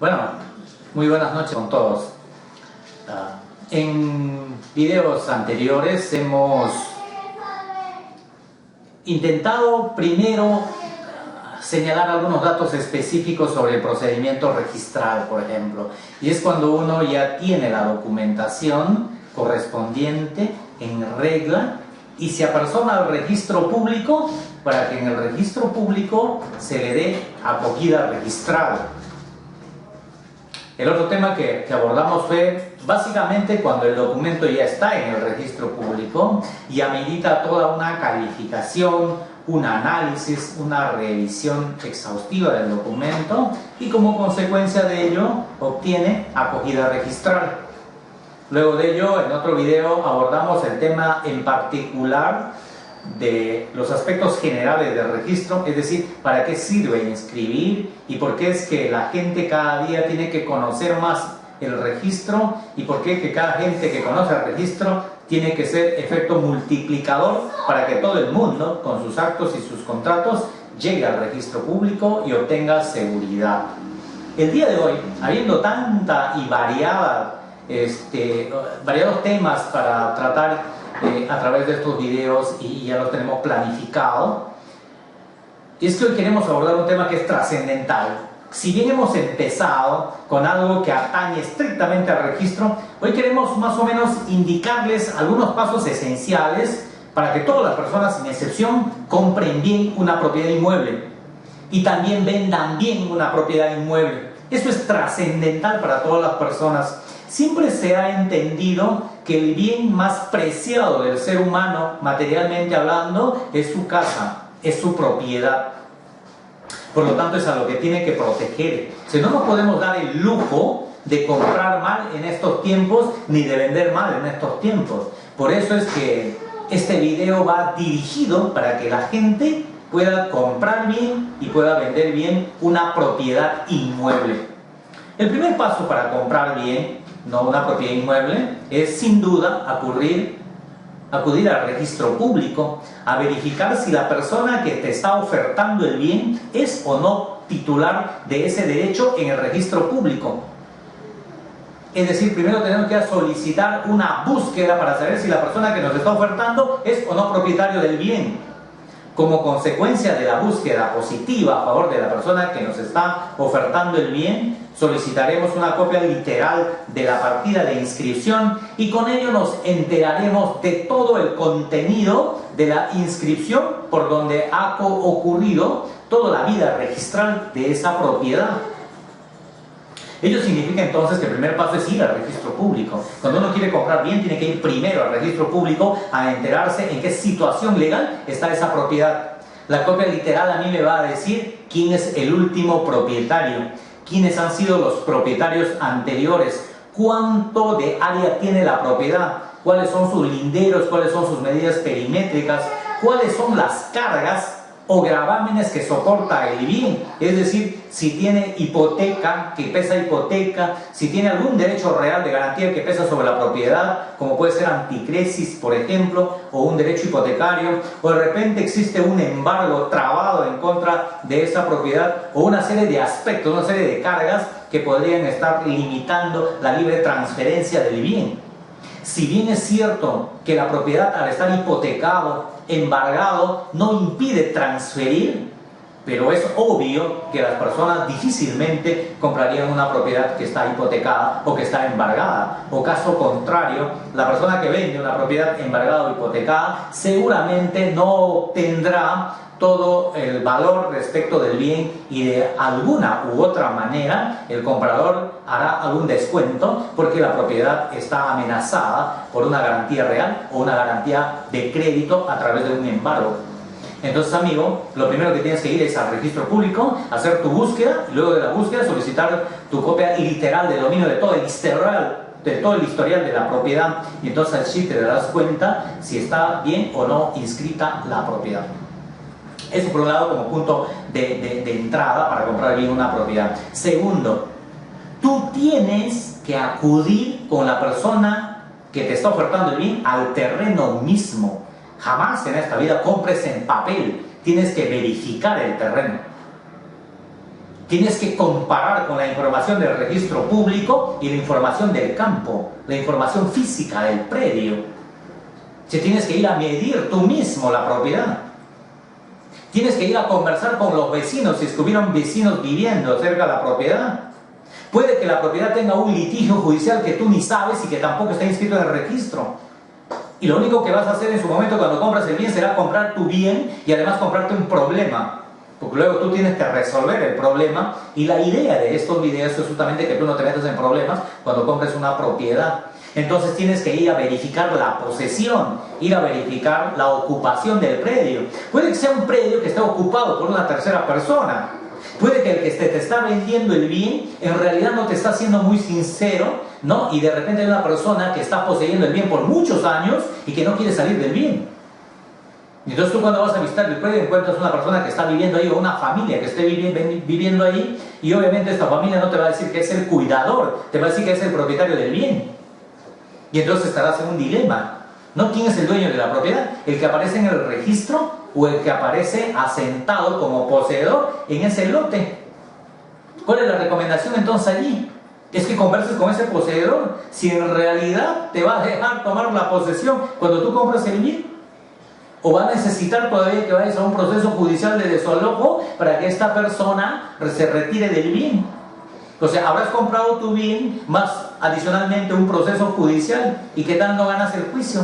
Bueno, muy buenas noches con todos. En videos anteriores hemos intentado primero señalar algunos datos específicos sobre el procedimiento registral, por ejemplo. Y es cuando uno ya tiene la documentación correspondiente en regla y se apersona al registro público para que en el registro público se le dé acogida registral. El otro tema que abordamos fue básicamente cuando el documento ya está en el registro público y amerita toda una calificación, un análisis, una revisión exhaustiva del documento y como consecuencia de ello obtiene acogida registral. Luego de ello, en otro video abordamos el tema en particular de los aspectos generales del registro, es decir, para qué sirve inscribir y por qué es que la gente cada día tiene que conocer más el registro y por qué que cada gente que conoce el registro tiene que ser efecto multiplicador para que todo el mundo, con sus actos y sus contratos, llegue al registro público y obtenga seguridad. El día de hoy, habiendo tanta y variados temas para tratar a través de estos videos y ya los tenemos planificado, es que hoy queremos abordar un tema que es trascendental. Si bien hemos empezado con algo que atañe estrictamente al registro, hoy queremos más o menos indicarles algunos pasos esenciales para que todas las personas, sin excepción, compren bien una propiedad inmueble y también vendan bien una propiedad inmueble. Esto es trascendental para todas las personas. Siempre se ha entendido que el bien más preciado del ser humano, materialmente hablando, es su casa, es su propiedad. Por lo tanto, es a lo que tiene que proteger. Si no nos podemos dar el lujo de comprar mal en estos tiempos, ni de vender mal en estos tiempos. Por eso es que este video va dirigido para que la gente pueda comprar bien y pueda vender bien una propiedad inmueble. El primer paso para comprar bien una propiedad inmueble es sin duda acudir al registro público a verificar si la persona que te está ofertando el bien es o no titular de ese derecho en el registro público. Es decir, primero tenemos que solicitar una búsqueda para saber si la persona que nos está ofertando es o no propietario del bien. Como consecuencia de la búsqueda positiva a favor de la persona que nos está ofertando el bien, solicitaremos una copia literal de la partida de inscripción y con ello nos enteraremos de todo el contenido de la inscripción por donde ha ocurrido toda la vida registral de esa propiedad. Ello significa entonces que el primer paso es ir al registro público. Cuando uno quiere comprar bien, tiene que ir primero al registro público a enterarse en qué situación legal está esa propiedad. La copia literal a mí me va a decir quién es el último propietario, quiénes han sido los propietarios anteriores, cuánto de área tiene la propiedad, cuáles son sus linderos, cuáles son sus medidas perimétricas, cuáles son las cargas o gravámenes que soporta el bien, es decir, si tiene hipoteca, que pesa hipoteca, si tiene algún derecho real de garantía que pesa sobre la propiedad, como puede ser anticresis, por ejemplo, o un derecho hipotecario, o de repente existe un embargo trabado en contra de esa propiedad, o una serie de aspectos, una serie de cargas que podrían estar limitando la libre transferencia del bien. Si bien es cierto que la propiedad al estar hipotecado, embargado, no impide transferir, pero es obvio que las personas difícilmente comprarían una propiedad que está hipotecada o que está embargada. O caso contrario, la persona que vende una propiedad embargada o hipotecada seguramente no obtendrá todo el valor respecto del bien y de alguna u otra manera el comprador hará algún descuento porque la propiedad está amenazada por una garantía real o una garantía de crédito a través de un embargo. Entonces, amigo, lo primero que tienes que ir es al registro público, hacer tu búsqueda y luego de la búsqueda solicitar tu copia literal de dominio de todo el historial de la propiedad y entonces así te darás cuenta si está bien o no inscrita la propiedad. Eso por un lado como punto de entrada para comprar bien una propiedad. Segundo, tú tienes que acudir con la persona que te está ofertando el bien al terreno mismo. Jamás en esta vida compres en papel, tienes que verificar el terreno. Tienes que comparar con la información del registro público y la información del campo, la información física del predio. Tienes que ir a medir tú mismo la propiedad. Tienes que ir a conversar con los vecinos, si estuvieron vecinos viviendo cerca de la propiedad. Puede que la propiedad tenga un litigio judicial que tú ni sabes y que tampoco está inscrito en el registro. Y lo único que vas a hacer en su momento cuando compras el bien será comprar tu bien y además comprarte un problema. Porque luego tú tienes que resolver el problema, y la idea de estos videos es justamente que tú no te metas en problemas cuando compres una propiedad. Entonces tienes que ir a verificar la posesión, ir a verificar la ocupación del predio. Puede que sea un predio que esté ocupado por una tercera persona. Puede que el que te está vendiendo el bien en realidad no te está siendo muy sincero, ¿no? Y de repente hay una persona que está poseyendo el bien por muchos años y que no quiere salir del bien. Entonces tú cuando vas a visitar el predio encuentras una persona que está viviendo ahí o una familia que esté viviendo ahí, y obviamente esta familia no te va a decir que es el cuidador, te va a decir que es el propietario del bien. Y entonces estarás en un dilema, ¿no? ¿Quién es el dueño de la propiedad? ¿El que aparece en el registro o el que aparece asentado como poseedor en ese lote? ¿Cuál es la recomendación entonces allí? Es que converses con ese poseedor si en realidad te va a dejar tomar la posesión cuando tú compras el bien. ¿O va a necesitar todavía que vayas a un proceso judicial de desalojo para que esta persona se retire del bien? O sea, habrás comprado tu bien más adicionalmente un proceso judicial, ¿y qué tal no ganas el juicio?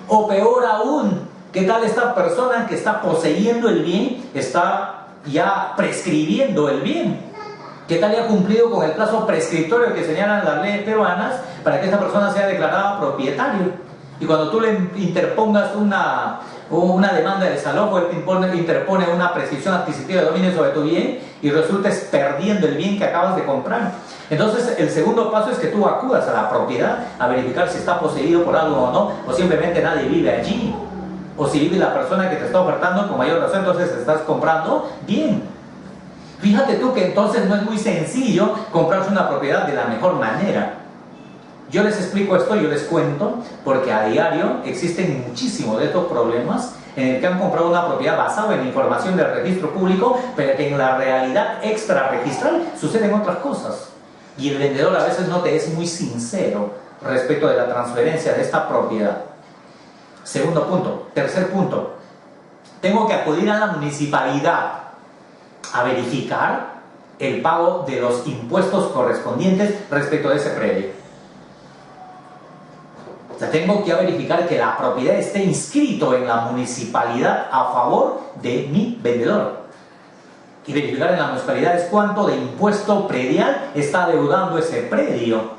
O peor aún, ¿qué tal esta persona que está poseyendo el bien está ya prescribiendo el bien? ¿Qué tal ya ha cumplido con el plazo prescriptorio que señalan las leyes peruanas para que esta persona sea declarada propietario? Y cuando tú le interpongas una demanda de desalojo, él te interpone una prescripción adquisitiva de dominio sobre tu bien y resultes perdiendo el bien que acabas de comprar. Entonces el segundo paso es que tú acudas a la propiedad a verificar si está poseído por algo o no, o simplemente nadie vive allí, o si vive la persona que te está ofertando con mayor razón, entonces estás comprando bien. Fíjate tú que entonces no es muy sencillo comprarse una propiedad de la mejor manera. Yo les explico esto, yo les cuento, porque a diario existen muchísimos de estos problemas en el que han comprado una propiedad basada en información del registro público, pero que en la realidad extrarregistral suceden otras cosas. Y el vendedor a veces no te es muy sincero respecto de la transferencia de esta propiedad. Segundo punto. Tercer punto. Tengo que acudir a la municipalidad a verificar el pago de los impuestos correspondientes respecto de ese predio. O sea, tengo que verificar que la propiedad esté inscrito en la municipalidad a favor de mi vendedor. Y verificar en la municipalidad es cuánto de impuesto predial está adeudando ese predio.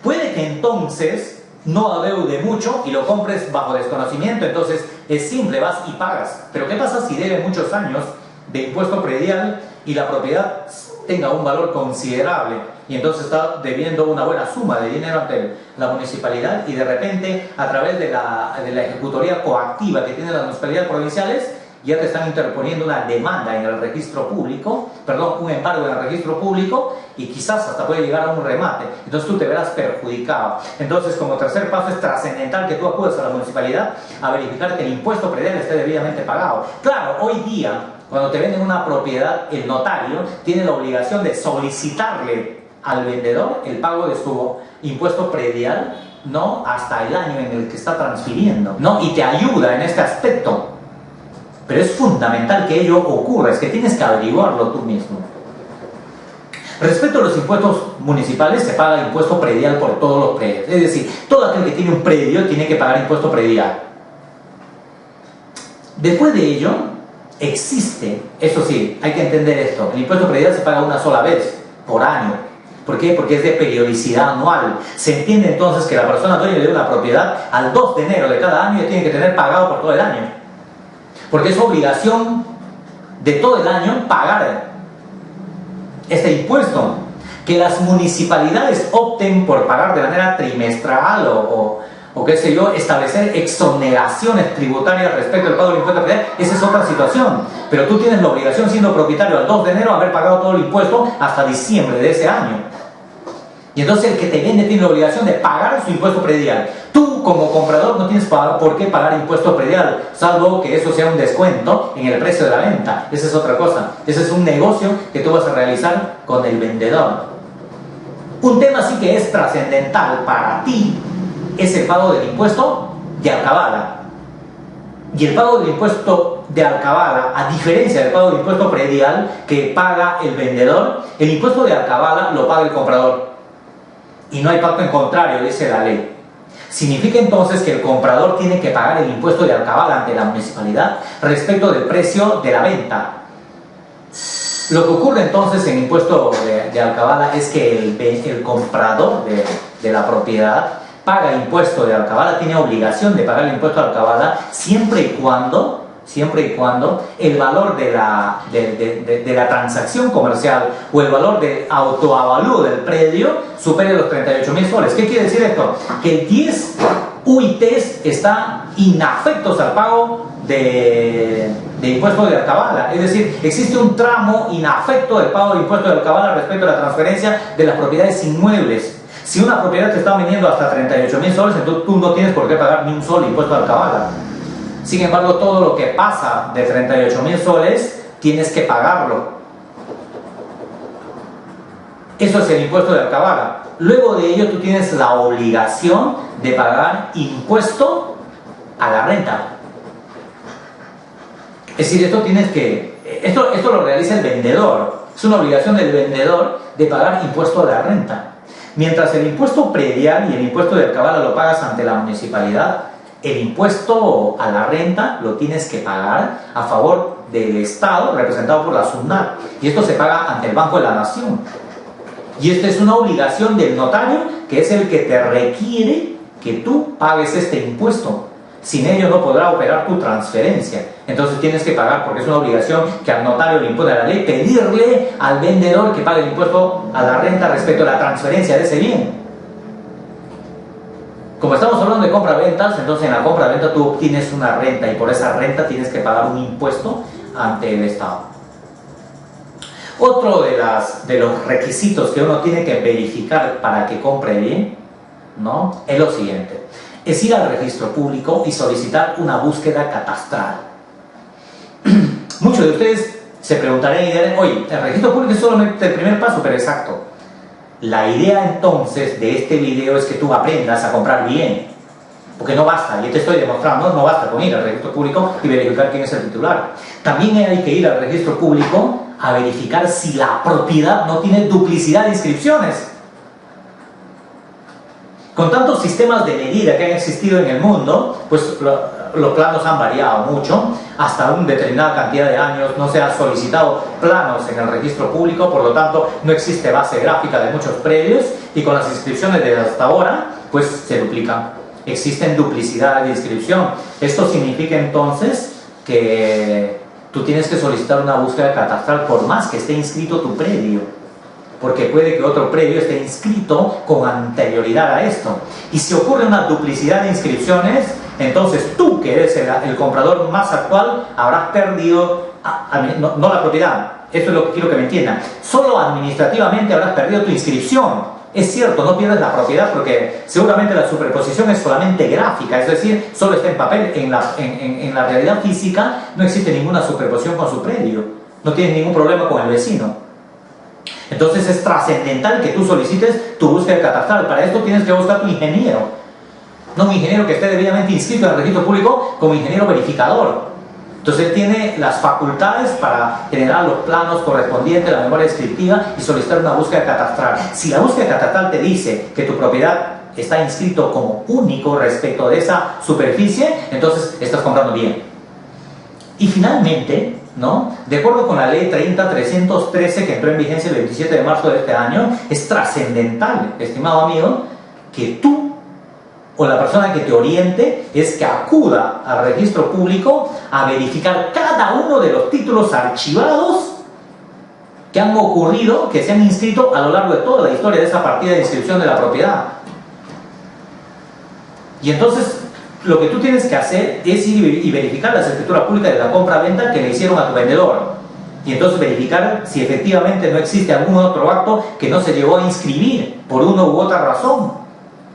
Puede que entonces no adeude mucho y lo compres bajo desconocimiento, entonces es simple, vas y pagas. Pero ¿qué pasa si debe muchos años de impuesto predial y la propiedad tenga un valor considerable y entonces está debiendo una buena suma de dinero ante la municipalidad y de repente a través de la ejecutoría coactiva que tienen las municipalidades provinciales ya te están interponiendo una demanda en el registro público, un embargo en el registro público y quizás hasta puede llegar a un remate, entonces tú te verás perjudicado. Entonces como tercer paso es trascendental que tú acudas a la municipalidad a verificar que el impuesto predial esté debidamente pagado. Claro, hoy día cuando te venden una propiedad, el notario tiene la obligación de solicitarle al vendedor el pago de su impuesto predial, ¿no? Hasta el año en el que está transfiriendo, ¿no? Y te ayuda en este aspecto. Pero es fundamental que ello ocurra, es que tienes que averiguarlo tú mismo. Respecto a los impuestos municipales, se paga impuesto predial por todos los predios. Es decir, todo aquel que tiene un predio tiene que pagar impuesto predial. Después de ello, existe, eso sí, hay que entender esto, el impuesto predial se paga una sola vez, por año. ¿Por qué? Porque es de periodicidad anual. Se entiende entonces que la persona dueña de una propiedad, al 2 de enero de cada año, ya tiene que tener pagado por todo el año. Porque es obligación de todo el año pagar este impuesto. Que las municipalidades opten por pagar de manera trimestral o qué sé yo, establecer exoneraciones tributarias respecto al pago del impuesto predial, esa es otra situación. Pero tú tienes la obligación, siendo propietario al 2 de enero, haber pagado todo el impuesto hasta diciembre de ese año. Y entonces el que te vende tiene la obligación de pagar su impuesto predial. Tú como comprador no tienes por qué pagar impuesto predial, salvo que eso sea un descuento en el precio de la venta. Esa es otra cosa. Ese es un negocio que tú vas a realizar con el vendedor. Un tema sí que es trascendental para ti es el pago del impuesto de alcabala. Y el pago del impuesto de alcabala, a diferencia del pago del impuesto predial que paga el vendedor, el impuesto de alcabala lo paga el comprador. Y no hay pacto en contrario, dice la ley. Significa entonces que el comprador tiene que pagar el impuesto de alcabala ante la municipalidad respecto del precio de la venta. Lo que ocurre entonces en impuesto de alcabala es que el comprador de la propiedad paga impuesto de alcabala, tiene obligación de pagar el impuesto de alcabala siempre y cuando el valor de la transacción comercial o el valor de autoavalúo del predio supere los 38.000 soles. ¿Qué quiere decir esto? Que 10 UITs están inafectos al pago de impuesto de alcabala. Es decir, existe un tramo inafecto del pago de impuesto de alcabala respecto a la transferencia de las propiedades inmuebles. Si una propiedad te está vendiendo hasta 38.000 soles, entonces tú no tienes por qué pagar ni un solo impuesto de alcabala. Sin embargo, todo lo que pasa de 38.000 soles, tienes que pagarlo. Eso es el impuesto de alcabala. Luego de ello, tú tienes la obligación de pagar impuesto a la renta. Es decir, esto lo realiza el vendedor. Es una obligación del vendedor de pagar impuesto a la renta. Mientras el impuesto predial y el impuesto de alcabala lo pagas ante la municipalidad, el impuesto a la renta lo tienes que pagar a favor del Estado, representado por la SUNAT. Y esto se paga ante el Banco de la Nación. Y esta es una obligación del notario, que es el que te requiere que tú pagues este impuesto. Sin ello no podrá operar tu transferencia. Entonces tienes que pagar, porque es una obligación que al notario le impone la ley, pedirle al vendedor que pague el impuesto a la renta respecto a la transferencia de ese bien. Como estamos hablando de compra-ventas, entonces en la compra-venta tú obtienes una renta y por esa renta tienes que pagar un impuesto ante el Estado. Otro de los requisitos que uno tiene que verificar para que compre bien, ¿no?, es lo siguiente: es ir al registro público y solicitar una búsqueda catastral. Muchos de ustedes se preguntarán y dirán: oye, el registro público es solamente el primer paso, pero exacto. La idea entonces de este video es que tú aprendas a comprar bien, porque no basta, yo te estoy demostrando, no basta con ir al registro público y verificar quién es el titular. También hay que ir al registro público a verificar si la propiedad no tiene duplicidad de inscripciones. Con tantos sistemas de medida que han existido en el mundo, pues los planos han variado mucho. Hasta una determinada cantidad de años no se han solicitado planos en el registro público, por lo tanto no existe base gráfica de muchos predios y con las inscripciones de hasta ahora pues se duplican. Existen duplicidad de inscripción. Esto significa entonces que tú tienes que solicitar una búsqueda catastral por más que esté inscrito tu predio, porque puede que otro predio esté inscrito con anterioridad a esto. Y si ocurre una duplicidad de inscripciones, entonces tú, que eres el comprador más actual, habrás perdido, no la propiedad. Esto es lo que quiero que me entiendan. Solo administrativamente habrás perdido tu inscripción. Es cierto, no pierdes la propiedad porque seguramente la superposición es solamente gráfica, es decir, solo está en papel. En la realidad física no existe ninguna superposición con su predio. No tienes ningún problema con el vecino. Entonces es trascendental que tú solicites tu búsqueda catastral. Para esto tienes que buscar tu ingeniero. No un ingeniero que esté debidamente inscrito en el registro público como ingeniero verificador. Entonces él tiene las facultades para generar los planos correspondientes, la memoria descriptiva y solicitar una búsqueda catastral. Si la búsqueda catastral te dice que tu propiedad está inscrito como único respecto de esa superficie, entonces estás comprando bien. Y finalmente, ¿no?, de acuerdo con la ley 30.313 que entró en vigencia el 27 de marzo de este año, es trascendental, estimado amigo, que tú o la persona que te oriente es que acuda al registro público a verificar cada uno de los títulos archivados que han ocurrido, que se han inscrito a lo largo de toda la historia de esa partida de inscripción de la propiedad. Y entonces lo que tú tienes que hacer es ir y verificar las escrituras públicas de la compra-venta que le hicieron a tu vendedor. y entonces verificar si efectivamente no existe algún otro acto que no se llegó a inscribir por una u otra razón.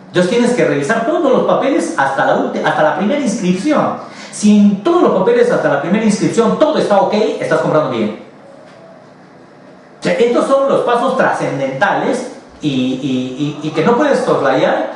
Entonces tienes que revisar todos los papeles hasta la primera inscripción. Si en todos los papeles hasta la primera inscripción todo está ok, estás comprando bien. O sea, estos son los pasos trascendentales y que no puedes soslayar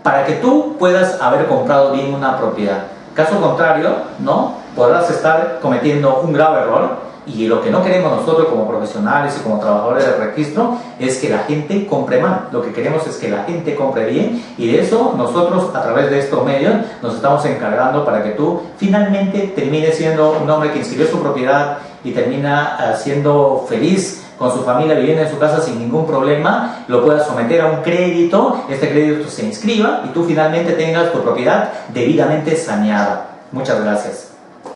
para que tú puedas haber comprado bien una propiedad. Caso contrario, ¿no? Podrás estar cometiendo un grave error, y lo que no queremos nosotros como profesionales y como trabajadores del registro es que la gente compre mal. Lo que queremos es que la gente compre bien, y de eso nosotros a través de estos medios nos estamos encargando para que tú finalmente termines siendo un hombre que inscribió su propiedad y termina siendo feliz con su familia, viviendo en su casa sin ningún problema, lo puedas someter a un crédito, este crédito se inscriba y tú finalmente tengas tu propiedad debidamente saneada. Muchas gracias.